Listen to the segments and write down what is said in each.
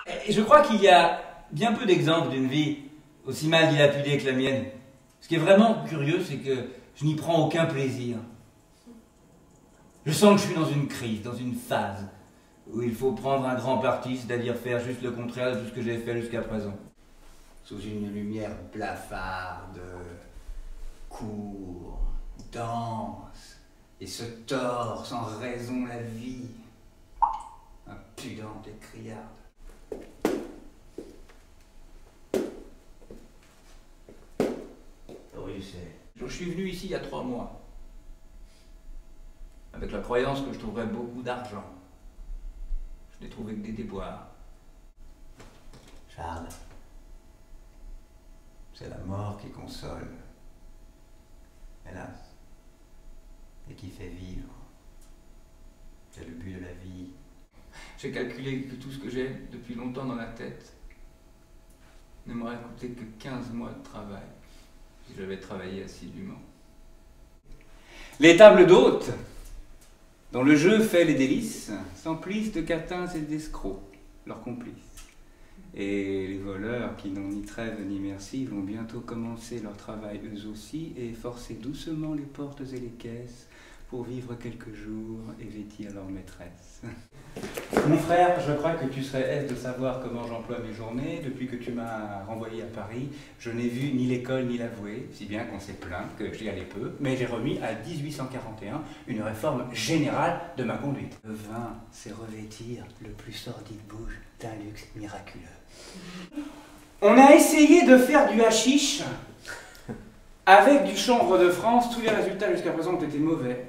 Et je crois qu'il y a bien peu d'exemples d'une vie aussi mal dilapidée que la mienne. Ce qui est vraiment curieux, c'est que je n'y prends aucun plaisir. Je sens que je suis dans une crise, dans une phase où il faut prendre un grand parti, c'est-à-dire faire juste le contraire de tout ce que j'ai fait jusqu'à présent. Sous une lumière blafarde, court, danse, et se tord sans raison la vie, impudente et criarde. Oui, je suis venu ici il y a 3 mois, avec la croyance que je trouverais beaucoup d'argent. Je n'ai trouvé que des déboires. Charles, c'est la mort qui console, hélas, et qui fait vivre. C'est le but de la vie. J'ai calculé que tout ce que j'ai depuis longtemps dans la tête ne m'aurait coûté que 15 mois de travail si j'avais travaillé assidûment. Les tables d'hôtes, dont le jeu fait les délices, s'emplissent de catins et d'escrocs, leurs complices. Et les voleurs qui n'ont ni trêve ni merci vont bientôt commencer leur travail eux aussi et forcer doucement les portes et les caisses pour vivre quelques jours et vêtir leur maîtresse. Mon frère, je crois que tu serais aise de savoir comment j'emploie mes journées. Depuis que tu m'as renvoyé à Paris, je n'ai vu ni l'école ni l'avoué, si bien qu'on s'est plaint que j'y allais peu, mais j'ai remis à 1841 une réforme générale de ma conduite. Le vin, c'est revêtir le plus sordide bouge d'un luxe miraculeux. On a essayé de faire du hashish avec du chanvre de France. Tous les résultats jusqu'à présent ont été mauvais.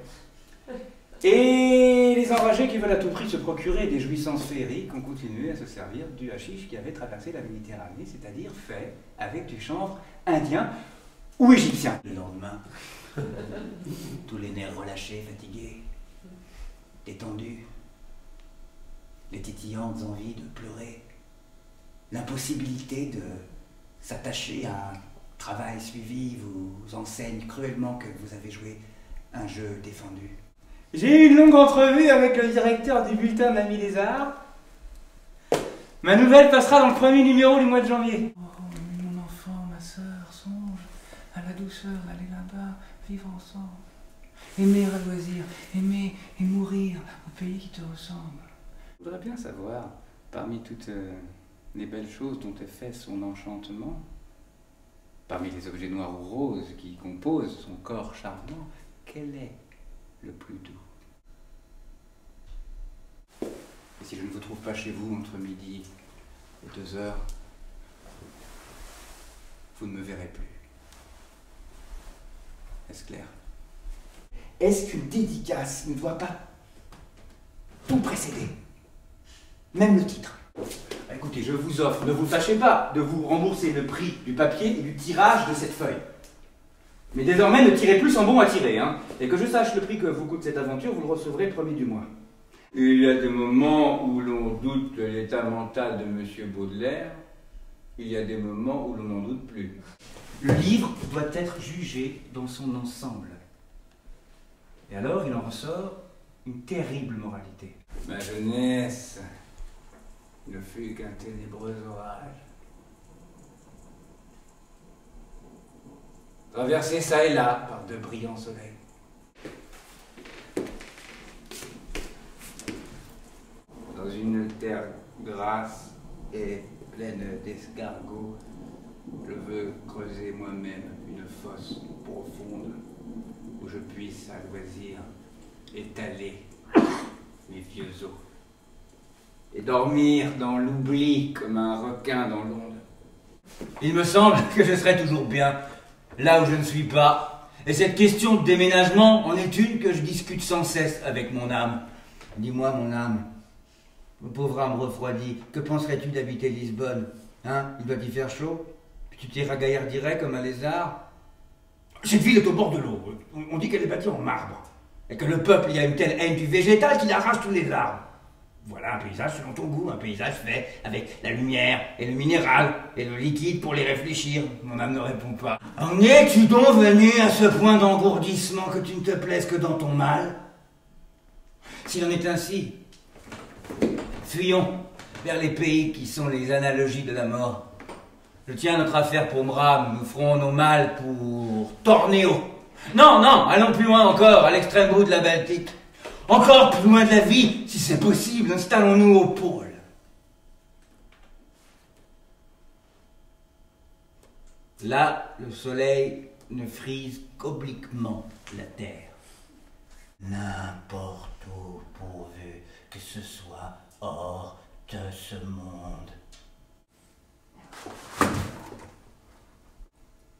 Et les enragés qui veulent à tout prix se procurer des jouissances féeriques ont continué à se servir du hashish qui avait traversé la Méditerranée, c'est-à-dire fait avec du chanvre indien ou égyptien. Le lendemain, tous les nerfs relâchés, fatigués, détendus, les titillantes envies de pleurer, l'impossibilité de s'attacher à un travail suivi vous enseigne cruellement que vous avez joué un jeu défendu. J'ai eu une longue entrevue avec le directeur du bulletin de l'Ami des Arts. Ma nouvelle passera dans le premier numéro du mois de janvier. Oh, mon enfant, ma sœur, songe à la douceur d'aller là-bas, vivre ensemble. Aimer à loisir, aimer et mourir au pays qui te ressemble. Je voudrais bien savoir, parmi toutes les belles choses dont est fait son enchantement, parmi les objets noirs ou roses qui composent son corps charmant, quel est le plus doux? Et si je ne vous trouve pas chez vous entre midi et 2 heures, vous ne me verrez plus. Est-ce clair? Est-ce qu'une dédicace ne doit pas tout précéder? Même le titre. Écoutez, je vous offre, ne vous fâchez pas, de vous rembourser le prix du papier et du tirage de cette feuille. Mais désormais, ne tirez plus sans bon à tirer, hein. Et que je sache le prix que vous coûte cette aventure, vous le recevrez le premier du mois. Il y a des moments où l'on doute de l'état mental de M. Baudelaire. Il y a des moments où l'on n'en doute plus. Le livre doit être jugé dans son ensemble. Et alors, il en ressort une terrible moralité. Ma jeunesse ne fut qu'un ténébreux orage. Traversé ça et là par de brillants soleils. Dans une terre grasse et pleine d'escargots, je veux creuser moi-même une fosse profonde où je puisse à loisir étaler mes vieux os et dormir dans l'oubli comme un requin dans l'onde. Il me semble que je serai toujours bien là où je ne suis pas. Et cette question de déménagement en est une que je discute sans cesse avec mon âme. Dis-moi, mon âme, mon pauvre âme refroidie, que penserais-tu d'habiter Lisbonne? Hein? Il doit y faire chaud? Puis tu t'y ragaillardirais comme un lézard? Cette ville est au bord de l'eau. On dit qu'elle est bâtie en marbre. Et que le peuple y a une telle haine du végétal qu'il arrache tous les arbres. Voilà un paysage selon ton goût, un paysage fait avec la lumière et le minéral et le liquide pour les réfléchir. Mon âme ne répond pas. En es-tu donc venu à ce point d'engourdissement que tu ne te plaises que dans ton mal? S'il en est ainsi, fuyons vers les pays qui sont les analogies de la mort. Je tiens notre affaire pour Mram, nous ferons nos mâles pour Tornéo. Non, non, allons plus loin encore, à l'extrême bout de la Baltique. Encore plus loin de la vie, si c'est possible, installons-nous au pôle. Là, le soleil ne frise qu'obliquement la terre. N'importe où, pourvu que ce soit hors de ce monde.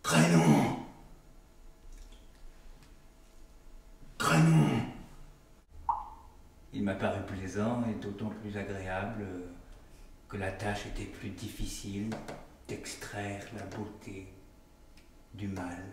Traînons! Traînons! Il m'a paru plaisant et d'autant plus agréable que la tâche était plus difficile d'extraire la beauté du mal.